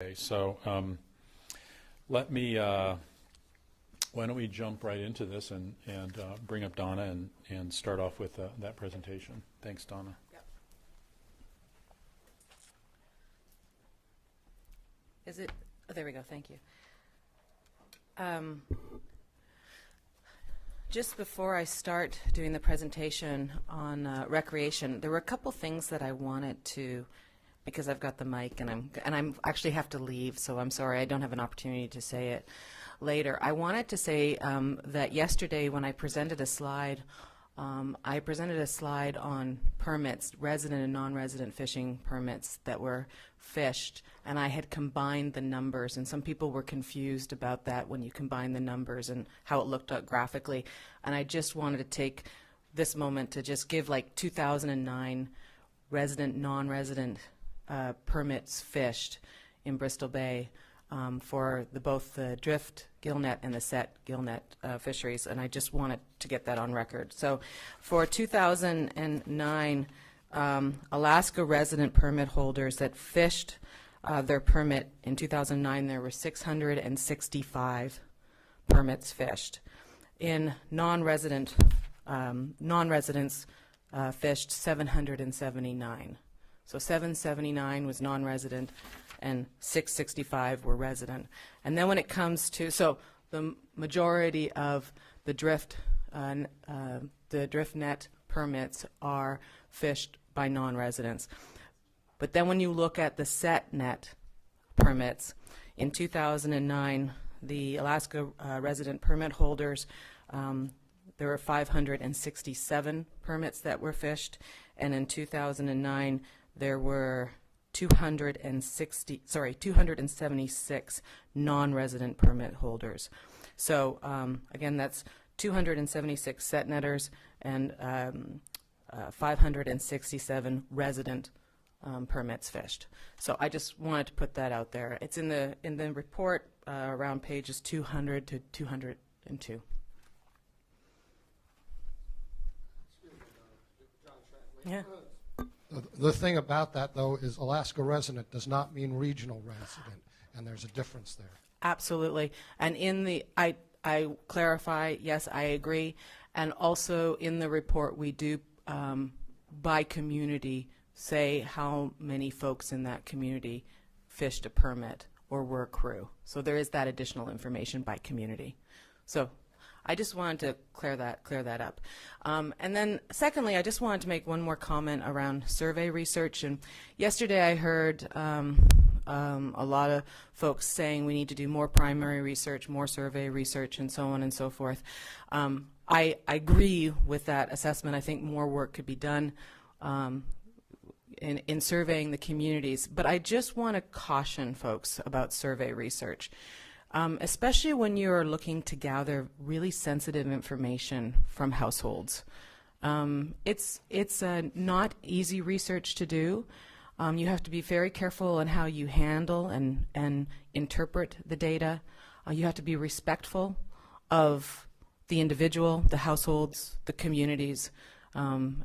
Okay, so let me, why don't we jump right into this and bring up Donna and start off with that presentation. Thanks, Donna. Yep. Is it? Oh, there we go. Thank you. Just before I start doing the presentation on recreation, there were a couple things that I wanted to, because I've got the mic and I'm actually have to leave, so I'm sorry I don't have an opportunity to say it later. I wanted to say that yesterday when I presented a slide on permits, resident and non-resident fishing permits that were fished, and I had combined the numbers, and some people were confused about that when you combine the numbers and how it looked graphically. And I just wanted to take this moment to just give like 2009 resident, non-resident permits fished in Bristol Bay for both the drift gillnet and the set gillnet fisheries, and I just wanted to get that on record. So for 2009, Alaska resident permit holders that fished their permit in 2009, there were 665 permits fished. In non-residents fished 779. So 779 was non-resident and 665 were resident. And then when it comes to, so the majority of the drift net permits are fished by non-residents. But then when you look at the set net permits, in 2009, the Alaska resident permit holders, there were 567 permits that were fished, and in 2009, there were 276 non-resident permit holders. So again, that's 276 set netters and 567 resident permits fished. So I just wanted to put that out there. It's in the report around pages 200 to 202. Yeah. The thing about that, though, is Alaska resident does not mean regional resident, and there's a difference there. Absolutely. And in the, I clarify, yes, I agree. And also in the report, we do, by community, say how many folks in that community fished a permit or were a crew. So there is that additional information by community. So I just wanted to clear that up. And then secondly, I just wanted to make one more comment around survey research. And yesterday I heard a lot of folks saying we need to do more primary research, more survey research, and so on and so forth. I agree with that assessment. I think more work could be done in surveying the communities. But I just want to caution folks about survey research. Especially when you're looking to gather really sensitive information from households. It's not easy research to do. You have to be very careful on how you handle and interpret the data. You have to be respectful of the individual, the households, the communities,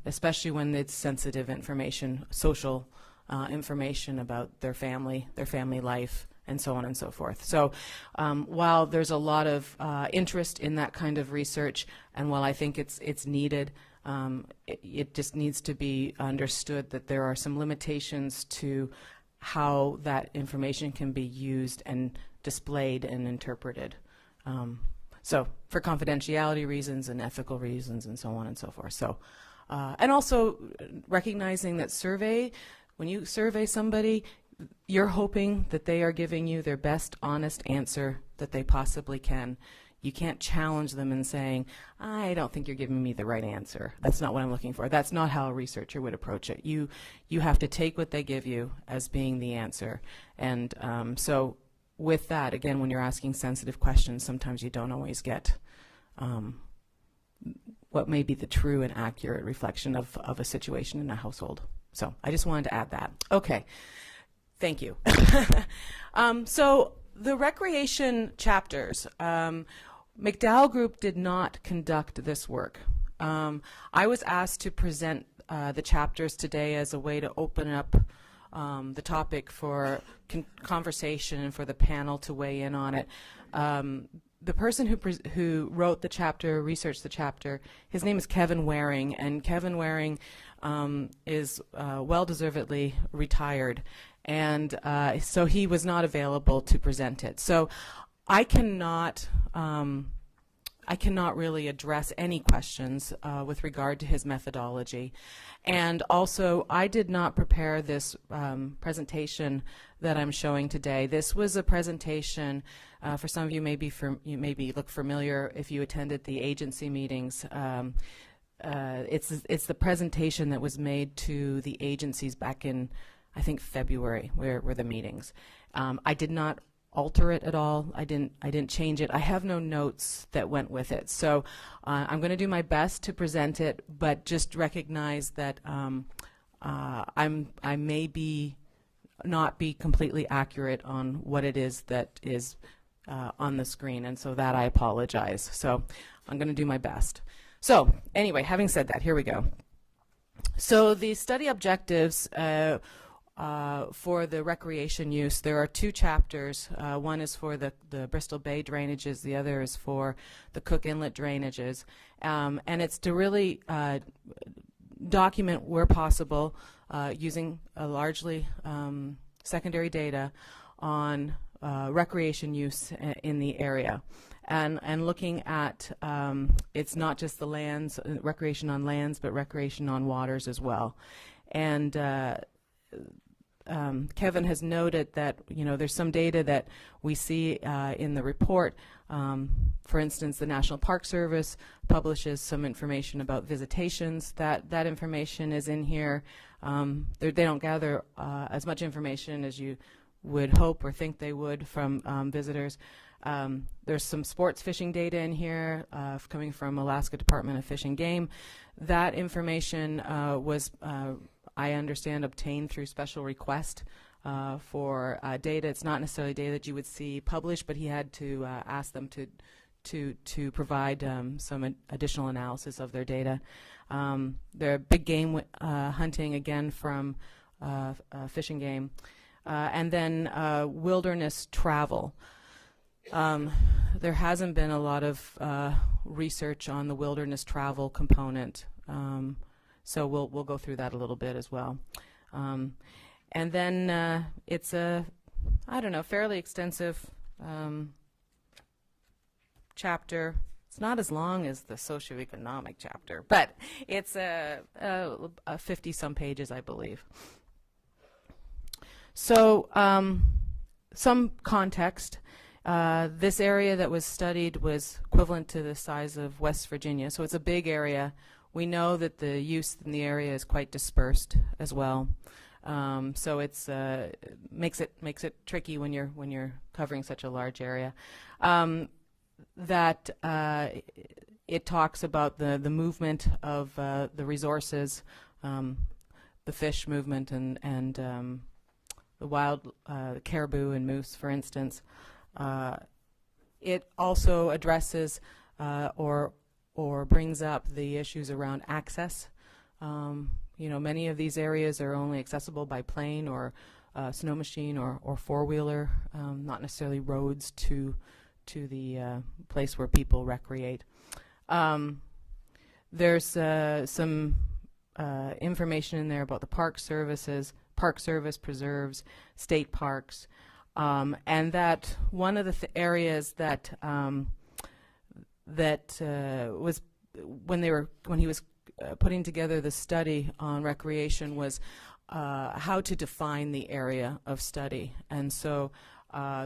especially when it's sensitive information, social information about their family life, and so on and so forth. So while there's a lot of interest in that kind of research, and while I think it's needed, it just needs to be understood that there are some limitations to how that information can be used and displayed and interpreted. So for confidentiality reasons and ethical reasons and so on and so forth. So, and also recognizing that when you survey somebody, you're hoping that they are giving you their best honest answer that they possibly can. You can't challenge them in saying, I don't think you're giving me the right answer. That's not what I'm looking for. That's not how a researcher would approach it. You have to take what they give you as being the answer. And so with that, again, when you're asking sensitive questions, sometimes you don't always get what may be the true and accurate reflection of a situation in a household. So I just wanted to add that. Okay. Thank you. So the recreation chapters, McDowell Group did not conduct this work. I was asked to present the chapters today as a way to open up the topic for conversation and for the panel to weigh in on it. The person who wrote the chapter, researched the chapter, his name is Kevin Waring, and Kevin Waring is well-deservedly retired, and so he was not available to present it. So I cannot really address any questions with regard to his methodology. And also, I did not prepare this presentation that I'm showing today. This was a presentation, for some of you you maybe look familiar if you attended the agency meetings. It's the presentation that was made to the agencies back in, I think, February, where were the meetings. I did not alter it at all. I didn't change it. I have no notes that went with it. So I'm going to do my best to present it, but just recognize that I may not be completely accurate on what it is that is on the screen, and so that I apologize. So I'm going to do my best. So anyway, having said that, here we go. So the study objectives for the recreation use, there are two chapters. One is for the Bristol Bay drainages, the other is for the Cook Inlet drainages. And it's to really document where possible using largely secondary data on recreation use in the area. And looking at, it's not just the lands, recreation on lands, but recreation on waters as well. And Kevin has noted that, you know, there's some data that we see in the report. For instance, the National Park Service publishes some information about visitations. That information is in here. They don't gather as much information as you would hope or think they would from visitors. There's some sports fishing data in here coming from Alaska Department of Fish and Game. That information was I understand obtained through special request for data. It's not necessarily data that you would see published, but he had to ask them to provide some additional analysis of their data. Their big game hunting, again, from Fish and Game. And then wilderness travel. There hasn't been a lot of research on the wilderness travel component. So we'll go through that a little bit as well. And then it's a, I don't know, fairly extensive chapter. It's not as long as the socioeconomic chapter, but it's a 50-some pages, I believe. So some context. This area that was studied was equivalent to the size of West Virginia, so it's a big area. We know that the use in the area is quite dispersed as well, so it's makes it tricky when you're covering such a large area. That it talks about the movement of the resources, the fish movement, and the wild caribou and moose, for instance. It also addresses or brings up the issues around access. You know, many of these areas are only accessible by plane or snow machine or four-wheeler, not necessarily roads to the place where people recreate. There's some information in there about the Park Service, preserves, state parks, and that one of the areas that was when he was putting together the study on recreation was how to define the area of study, and so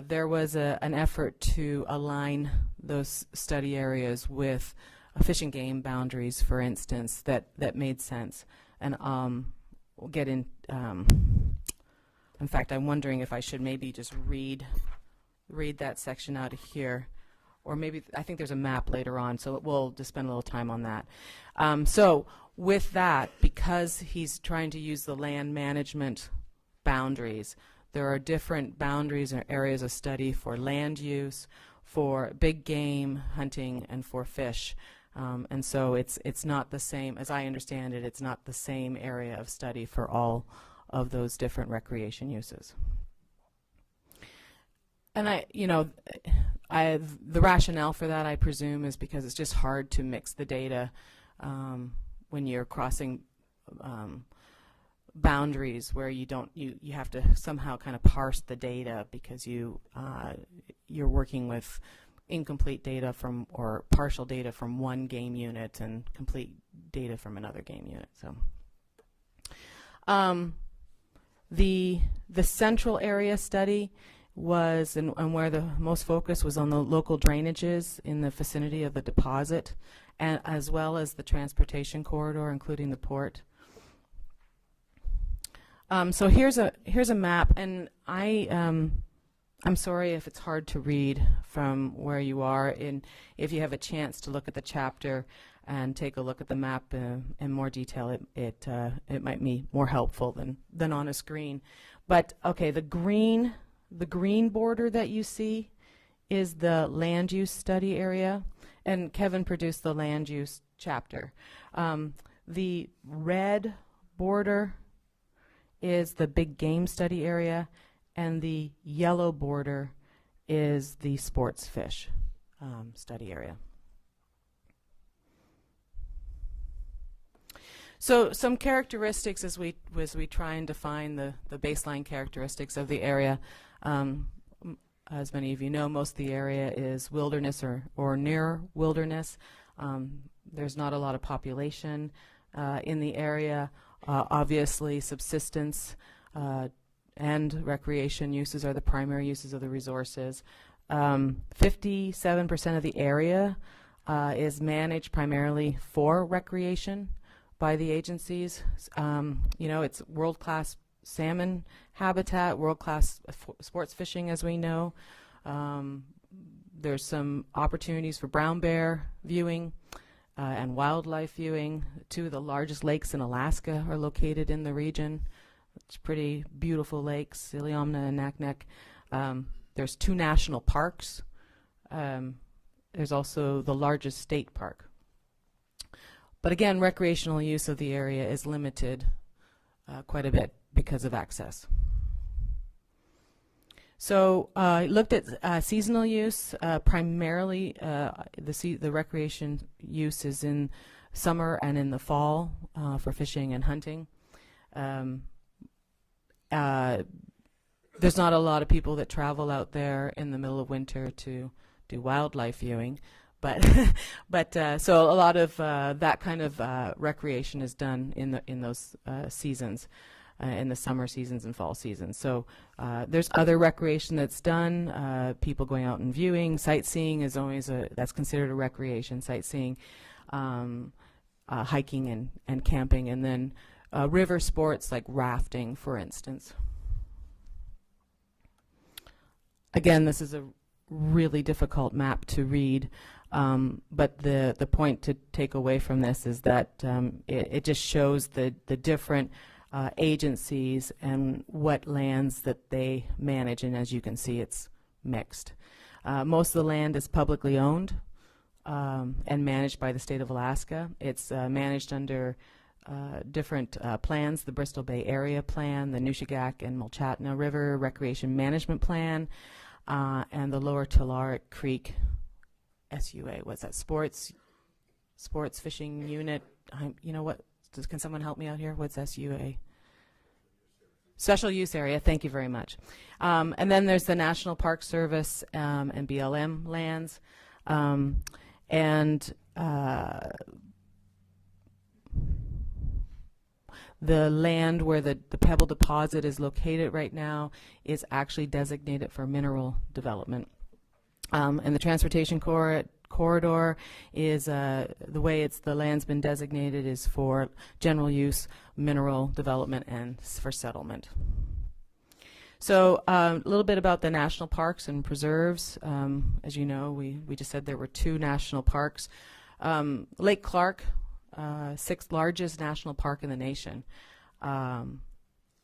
there was an effort to align those study areas with fish and game boundaries, for instance, that made sense. And we'll get in. In fact, I'm wondering if I should maybe just read that section out of here, or maybe I think there's a map later on, so we'll just spend a little time on that. So with that, because he's trying to use the land management boundaries, there are different boundaries or areas of study for land use, for big game hunting, and for fish. And so it's not the same, as I understand it, it's not the same area of study for all of those different recreation uses. And the rationale for that, I presume, is because it's just hard to mix the data when you're crossing boundaries where you have to somehow kind of parse the data because you're working with incomplete data or partial data from one game unit and complete data from another game unit. So the central area study was, and where the most focus was on the local drainages in the vicinity of the deposit, and as well as the transportation corridor, including the port. So here's a map, and I'm sorry if it's hard to read from where you are. And if you have a chance to look at the chapter and take a look at the map in more detail, it might be more helpful than on a screen. But okay, the green border that you see is the land use study area, and Kevin produced the land use chapter. The red border is the big game study area, and the yellow border is the sports fish study area. So some characteristics as we try and define the baseline characteristics of the area. As many of you know, most of the area is wilderness or near wilderness. There's not a lot of population in the area. Obviously, subsistence and recreation uses are the primary uses of the resources. 57% of the area is managed primarily for recreation by the agencies. It's world-class salmon habitat, world-class sports fishing, as we know. There's some opportunities for brown bear viewing and wildlife viewing. Two of the largest lakes in Alaska are located in the region. It's pretty beautiful lakes, Iliamna and Naknek. There's 2 national parks. There's also the largest state park. But again, recreational use of the area is limited quite a bit because of access. So I looked at seasonal use. Primarily, the recreation use is in summer and in the fall for fishing and hunting. There's not a lot of people that travel out there in the middle of winter to do wildlife viewing, but so a lot of that kind of recreation is done in those seasons. In the summer seasons and fall seasons. So there's other recreation that's done. People going out and viewing. Sightseeing is always that's considered a recreation. Sightseeing, hiking and camping, and then river sports like rafting, for instance. Again, this is a really difficult map to read, but the point to take away from this is that it just shows the different agencies and what lands that they manage, and as you can see, it's mixed. Most of the land is publicly owned and managed by the state of Alaska. It's managed under different plans: the Bristol Bay Area Plan, the Nushagak and Mulchatna River Recreation Management Plan, and the Lower Tulare Creek SUA. What's that? Sports Fishing Unit. You know what? Can someone help me out here? What's SUA? Special Use Area. Thank you very much. And then there's the National Park Service and BLM lands. The land where the Pebble deposit is located right now is actually designated for mineral development. And the transportation corridor is the way the land's been designated is for general use, mineral development, and for settlement. So a little bit about the national parks and preserves. As you know, we just said there were 2 national parks. Lake Clark, 6th largest national park in the nation.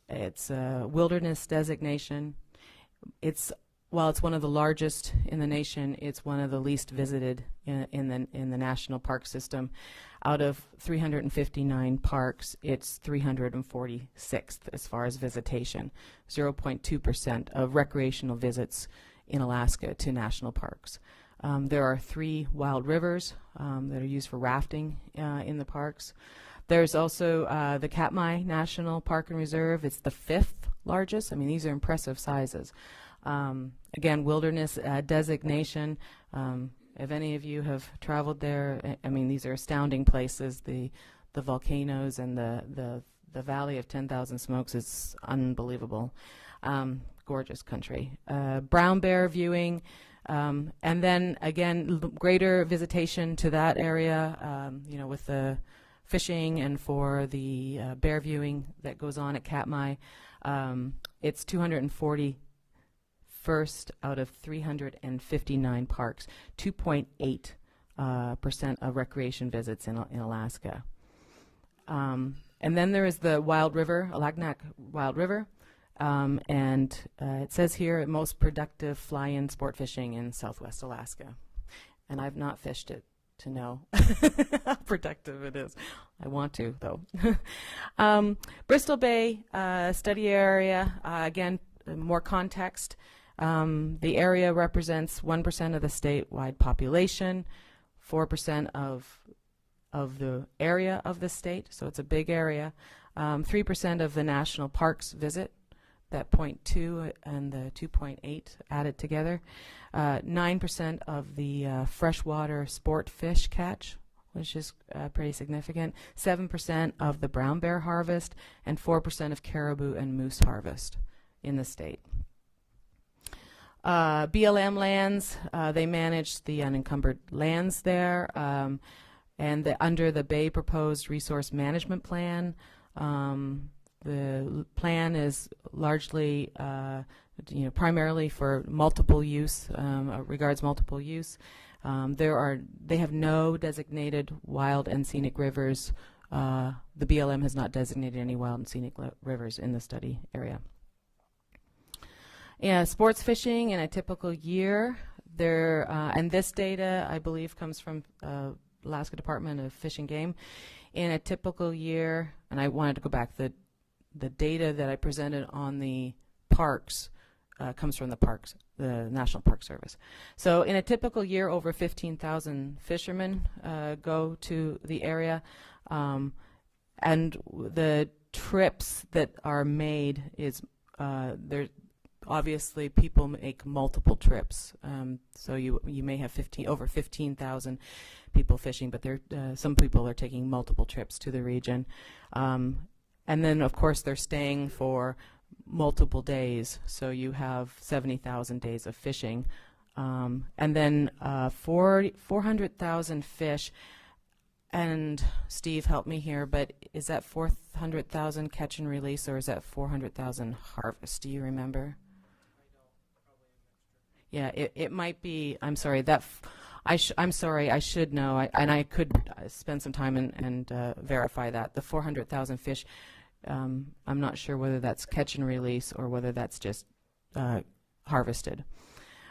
It's a wilderness designation. It's while it's one of the largest in the nation, it's one of the least visited in the national park system. Out of 359 parks, it's 346th as far as visitation, 0.2% of recreational visits in Alaska to national parks. There are 3 wild rivers that are used for rafting in the parks. There's also the Katmai National Park and Reserve. It's the 5th largest. I mean, these are impressive sizes. Again, wilderness designation. If any of you have traveled there, I mean, these are astounding places. The volcanoes and the Valley of 10,000 Smokes is unbelievable. Gorgeous country. Brown bear viewing. And then, again, greater visitation to that area, with the fishing and for the bear viewing that goes on at Katmai. It's 241st out of 359 parks, 2.8% of recreation visits in Alaska. And then there is the Wild River, Alagnak Wild River, and it says here most productive fly-in sport fishing in Southwest Alaska. And I've not fished it to know how productive it is. I want to, though. Bristol Bay study area, again, more context. The area represents 1% of the statewide population, 4% of the area of the state, so it's a big area. 3% of the national parks visit, that 0.2 and the 2.8 added together. 9% of the freshwater sport fish catch, which is pretty significant. 7% of the brown bear harvest, and 4% of caribou and moose harvest in the state. BLM lands, they manage the unencumbered lands there, and under the Bay Proposed Resource Management Plan, the plan is largely, primarily for multiple use, regards multiple use. They have no designated wild and scenic rivers. The BLM has not designated any wild and scenic rivers in the study area. Yeah, sports fishing in a typical year. And this data, I believe, comes from Alaska Department of Fish and Game. In a typical year, and I wanted to go back, the data that I presented on the parks comes from the National Park Service. So in a typical year, over 15,000 fishermen go to the area, and the trips that are made is there. Obviously, people make multiple trips, so you may have over 15,000 people fishing, but some people are taking multiple trips to the region. And then, of course, they're staying for multiple days, so you have 70,000 days of fishing. And then 400,000 fish, and Steve, help me here, but is that 400,000 catch and release, or is that 400,000 harvest? Do you remember? Yeah, it might be. I'm sorry. I'm sorry. I should know, and I could spend some time and verify that. The 400,000 fish. I'm not sure whether that's catch and release or whether that's just harvested.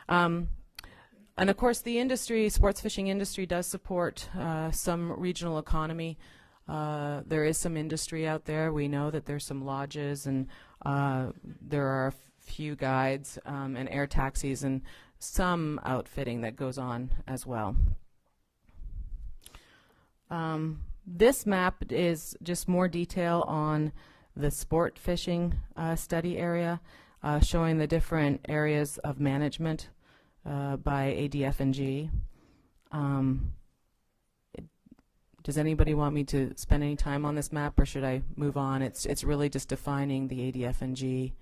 And of course, the industry, sports fishing industry, does support some regional economy. There is some industry out there. We know that there's some lodges, and there are a few guides and air taxis and some outfitting that goes on as well. This map is just more detail on the sport fishing study area, showing the different areas of management by ADF&G. Does anybody want me to spend any time on this map, or should I move on? It's really just defining the ADF&G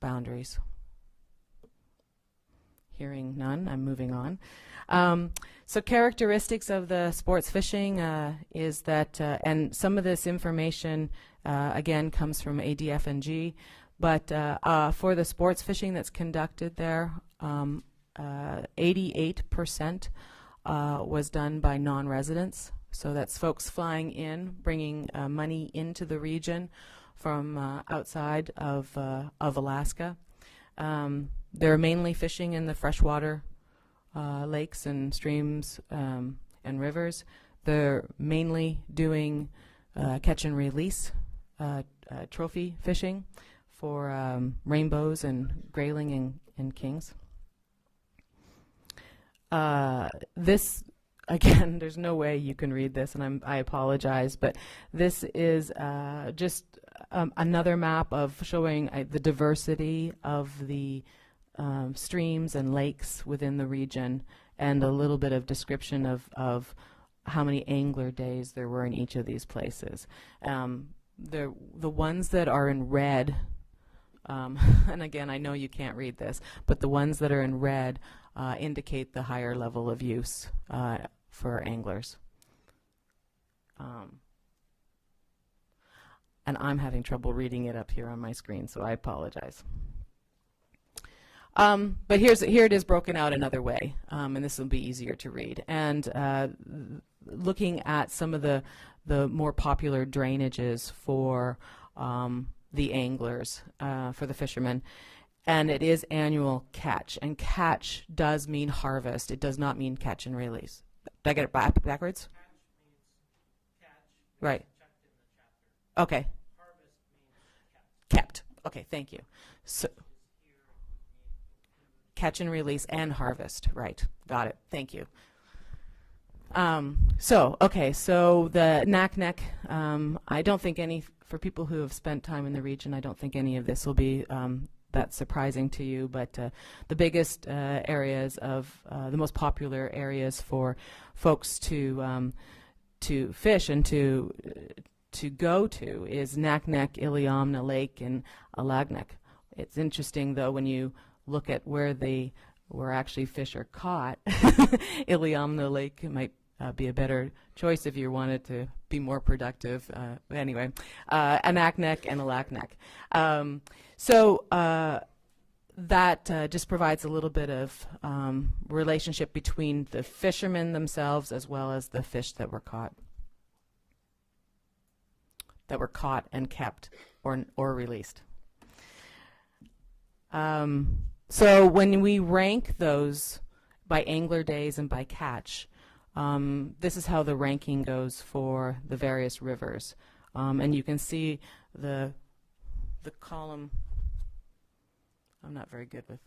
boundaries. Hearing none, I'm moving on. So characteristics of the sports fishing is that, and some of this information, again, comes from ADF&G, but for the sports fishing that's conducted there, 88% was done by non-residents. So that's folks flying in, bringing money into the region from outside of Alaska. They're mainly fishing in the freshwater lakes and streams and rivers. They're mainly doing catch and release trophy fishing for rainbows and grayling and kings. This, again, there's no way you can read this, and I apologize, but this is just another map of showing the diversity of the streams and lakes within the region, and a little bit of description of how many angler days there were in each of these places. The ones that are in red, and again, I know you can't read this, but the ones that are in red indicate the higher level of use for anglers. And I'm having trouble reading it up here on my screen, so I apologize. But here it is broken out another way, and this will be easier to read. And looking at some of the more popular drainages for the anglers, for the fishermen, and it is annual catch. And catch does mean harvest. It does not mean catch and release. Did I get it backwards? Catch means catch. Right. Okay. Harvest means kept. Okay, thank you. So catch and release and harvest. Right. Got it. Thank you. So the Naknek, I don't think for people who have spent time in the region, I don't think any of this will be that surprising to you, but the biggest areas of, the most popular areas for folks to fish and to go to is Naknek, Iliamna Lake, and Alagnek. It's interesting, though, when you look at where actually fish are caught, Iliamna Lake might be a better choice if you wanted to be more productive. Anyway, Anaknek and Alaknek. That just provides a little bit of relationship between the fishermen themselves as well as the fish that were caught and kept or released. So when we rank those by angler days and by catch, this is how the ranking goes for the various rivers. And you can see the column. I'm not very good with.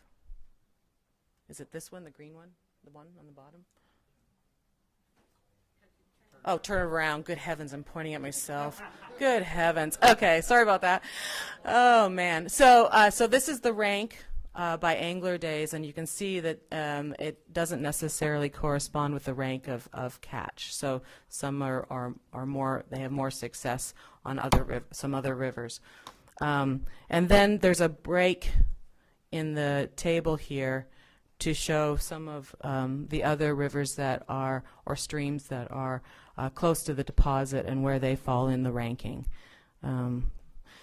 Is it this one, the green one? The one on the bottom? Oh, turn it around. Good heavens, I'm pointing at myself. Good heavens. Okay, sorry about that. Oh, man. So this is the rank by angler days, and you can see that it doesn't necessarily correspond with the rank of catch. So some are more, they have more success on some other rivers. And then there's a break in the table here to show some of the other rivers that are, or streams that are close to the deposit and where they fall in the ranking.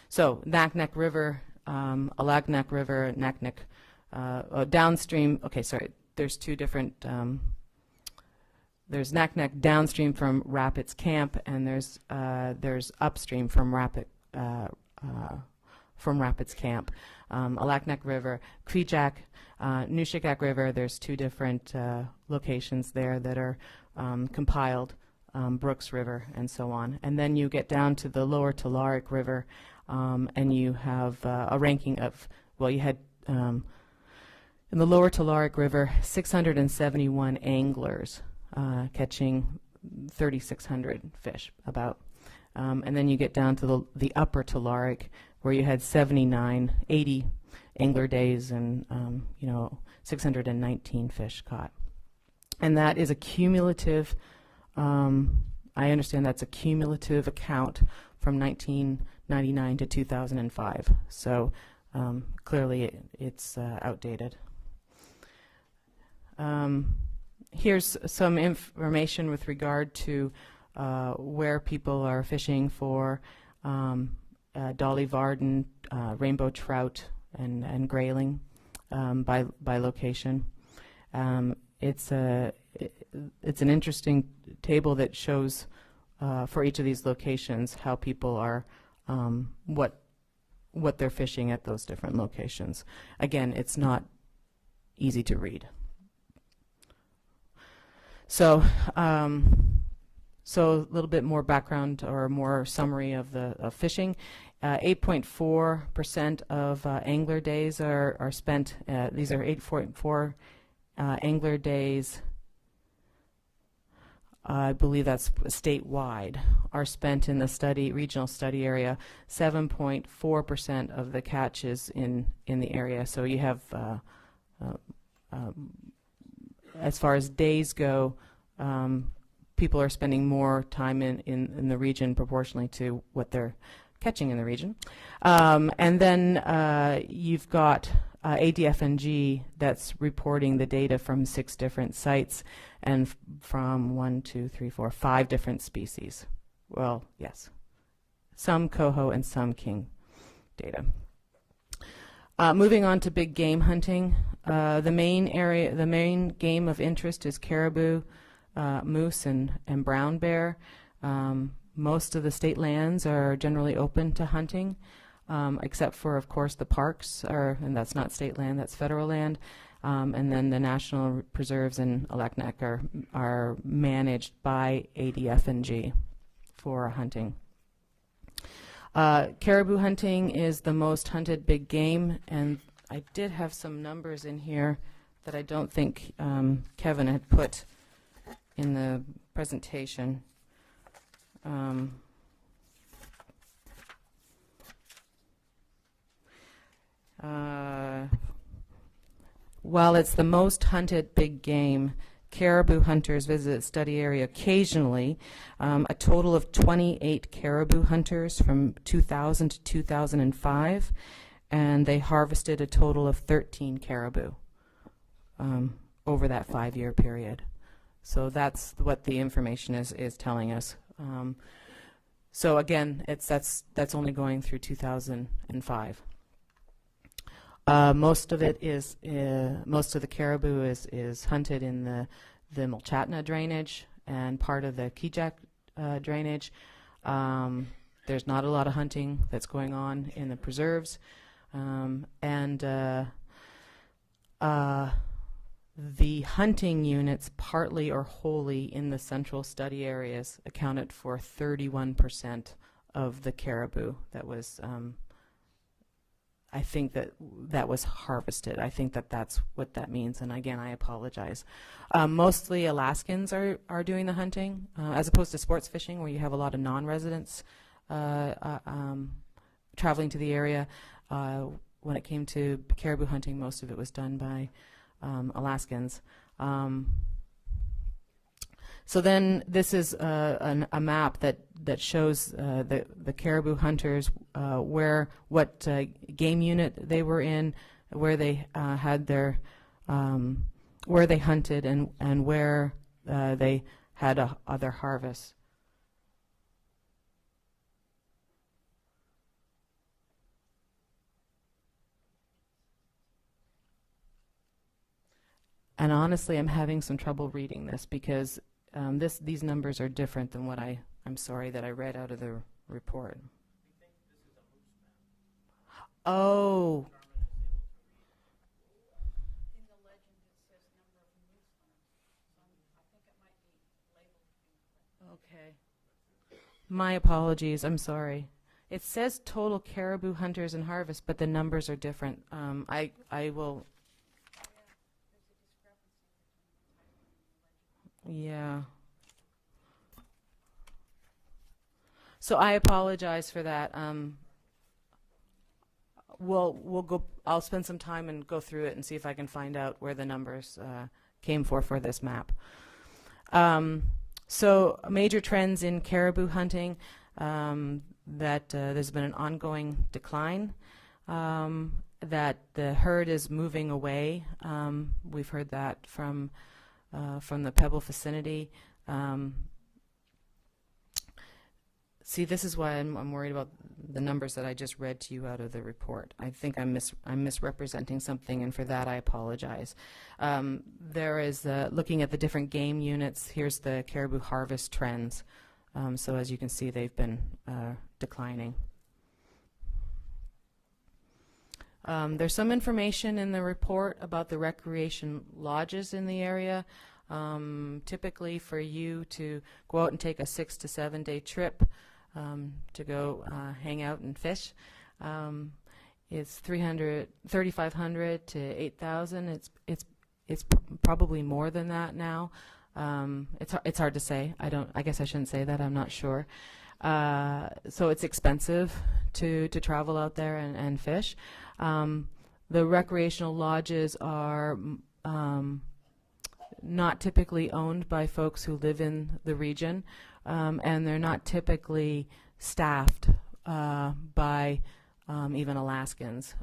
So Naknek River, Alagnek River, Naknek downstream. Okay, sorry. There's two different. There's Naknek downstream from Rapids Camp, and there's upstream from Rapids Camp. Alaknek River, Kwijak, Nushikak River. There's two different locations there that are compiled. Brooks River and so on. And then you get down to the lower Tularic River, and you have a ranking of, well, you had in the lower Tularic River 671 anglers catching 3,600 fish about. And then you get down to the upper Tularic, where you had 80 angler days and 619 fish caught. And that is a cumulative, I understand that's a cumulative account from 1999 to 2005. So clearly it's outdated. Here's some information with regard to where people are fishing for Dolly Varden, rainbow trout, and grayling by location. It's an interesting table that shows for each of these locations how people are what they're fishing at those different locations. Again, it's not easy to read. So, so a little bit more background or more summary of the fishing. 8.4% of angler days are spent. These are 8.4 angler days. I believe that's statewide, are spent in the regional study area. 7.4% of the catches in the area. So you have, as far as days go, people are spending more time in the region proportionally to what they're catching in the region. And then you've got ADF&G that's reporting the data from 6 different sites and from 5 different species. Well, yes, some coho and some king data. Moving on to big game hunting, the main game of interest is caribou, moose, and brown bear. Most of the state lands are generally open to hunting, except for, of course, the parks, and that's not state land, that's federal land. And then the national preserves in Aleknek are managed by ADF&G for hunting. Caribou hunting is the most hunted big game, and I did have some numbers in here that I don't think Kevin had put in the presentation. While it's the most hunted big game, caribou hunters visit the study area occasionally. A total of 28 caribou hunters from 2000 to 2005, and they harvested a total of 13 caribou over that 5-year period. So that's what the information is telling us. So again, that's only going through 2005. Most of the caribou is hunted in the Mulchatna drainage and part of the Kijak drainage. There's not a lot of hunting that's going on in the preserves, and the hunting units, partly or wholly in the central study areas, accounted for 31% of the caribou that was. I think that was harvested. I think that's what that means. And again, I apologize. Mostly Alaskans are doing the hunting, as opposed to sports fishing, where you have a lot of non-residents traveling to the area. When it came to caribou hunting, most of it was done by Alaskans. So then this is a map that shows the caribou hunters, what game unit they were in, where they had their where they hunted, and where they had other harvests. And honestly, I'm having some trouble reading this because these numbers are different than what I'm sorry that I read out of the report. Oh. In the legend it says number of moose hunters. I think it might be labeled. Okay. My apologies. I'm sorry. It says total caribou hunters and harvest, but the numbers are different. I will. Yeah. So I apologize for that. We'll go. I'll spend some time and go through it and see if I can find out where the numbers came for this map. So major trends in caribou hunting, that there's been an ongoing decline, that the herd is moving away. We've heard that from the Pebble vicinity. See, this is why I'm worried about the numbers that I just read to you out of the report. I think I'm misrepresenting something, and for that I apologize. There is looking at the different game units. Here's the caribou harvest trends. So as you can see, they've been declining. There's some information in the report about the recreation lodges in the area. Typically, for you to go out and take a 6 to 7 day trip to go hang out and fish, it's $3,500 to $8,000. It's probably more than that now. It's hard to say. I guess I shouldn't say that. I'm not sure. So it's expensive to travel out there and fish. The recreational lodges are not typically owned by folks who live in the region, and they're not typically staffed by even Alaskans,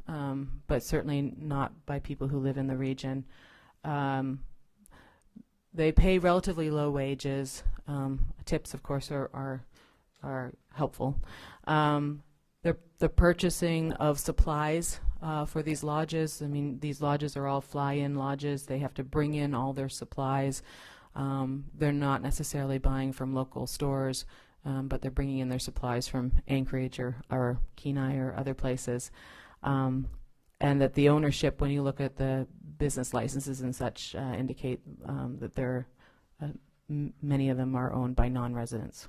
but certainly not by people who live in the region. They pay relatively low wages. Tips, of course, are helpful. The purchasing of supplies for these lodges. I mean, these lodges are all fly-in lodges. They have to bring in all their supplies. They're not necessarily buying from local stores, but they're bringing in their supplies from Anchorage or Kenai or other places. And that the ownership, when you look at the business licenses and such, indicate that many of them are owned by non-residents.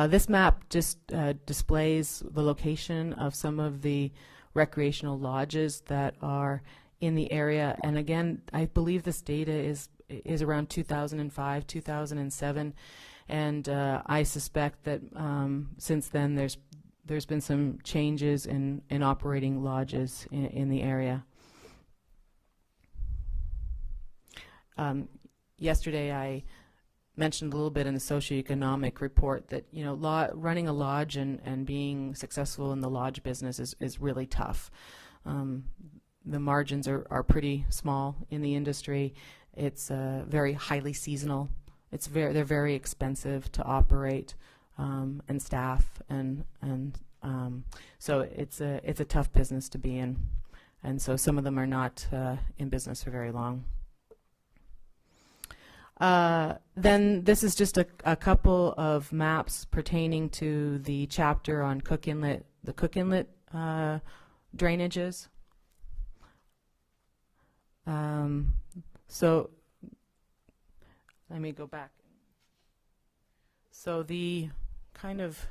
This map just displays the location of some of the recreational lodges that are in the area. And again, I believe this data is around 2005, 2007. And I suspect that since then there's been some changes in operating lodges in the area. Yesterday I mentioned a little bit in the socioeconomic report that running a lodge and being successful in the lodge business is really tough. The margins are pretty small in the industry. It's very highly seasonal. They're very expensive to operate and staff, and so it's a tough business to be in, and so some of them are not in business for very long. Then this is just a couple of maps pertaining to the chapter on Cook Inlet, the Cook Inlet drainages. So let me go back. So the kind of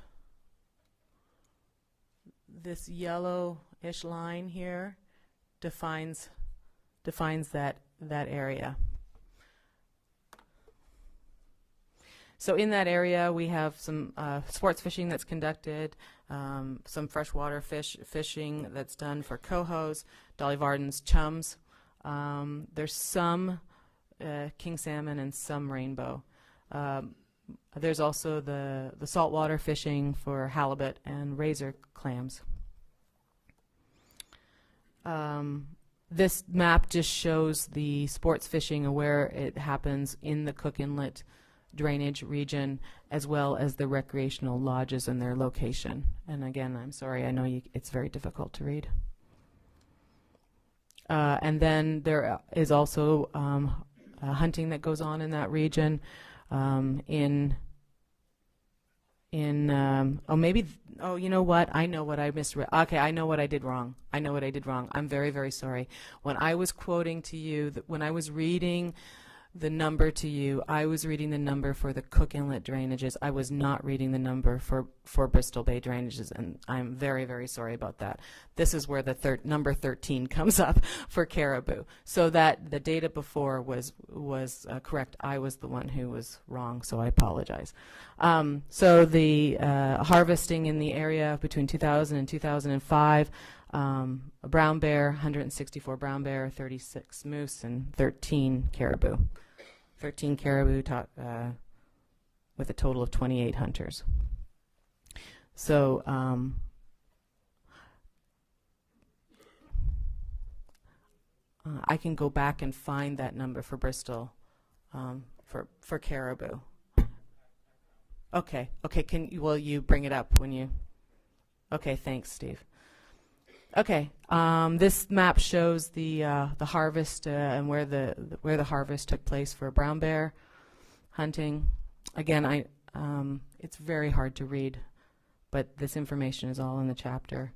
this yellowish line here defines that area. So in that area, we have some sports fishing that's conducted, some freshwater fishing that's done for cohos, Dolly Varden's chums. There's some king salmon and some rainbow. There's also the saltwater fishing for halibut and razor clams. This map just shows the sports fishing where it happens in the Cook Inlet drainage region, as well as the recreational lodges and their location. And again, I'm sorry, I know it's very difficult to read. And then there is also hunting that goes on in that region. You know what? I know what I misread. Okay, I know what I did wrong. I'm very, very sorry. When I was quoting to you, when I was reading the number to you, I was reading the number for the Cook Inlet drainages. I was not reading the number for Bristol Bay drainages, and I'm very, very sorry about that. This is where the number 13 comes up for Caribou. So that the data before was correct. I was the one who was wrong, so I apologize. So the harvesting in the area between 2000 and 2005, a brown bear, 164 brown bear, 36 moose, and 13 caribou. 13 caribou with a total of 28 hunters. So I can go back and find that number for Bristol for caribou. Okay. Will you bring it up when you? Okay, thanks, Steve. Okay, this map shows the harvest and where the harvest took place for brown bear hunting. Again, it's very hard to read, but this information is all in the chapter.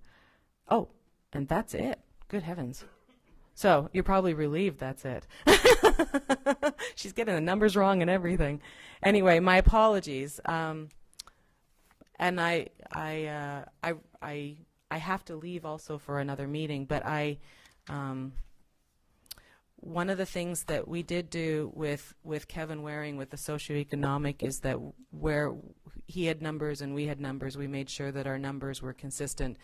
Oh, And that's it. Good heavens. So you're probably relieved that's it. She's getting the numbers wrong and everything. Anyway, my apologies. And I have to leave also for another meeting, but one of the things that we did do with Kevin Waring with the socioeconomic is that where he had numbers and we had numbers, we made sure that our numbers were consistent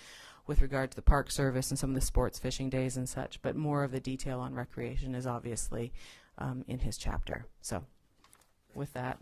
with regard to the park service and some of the sports fishing days and such, but more of the detail on recreation is obviously in his chapter. So with that,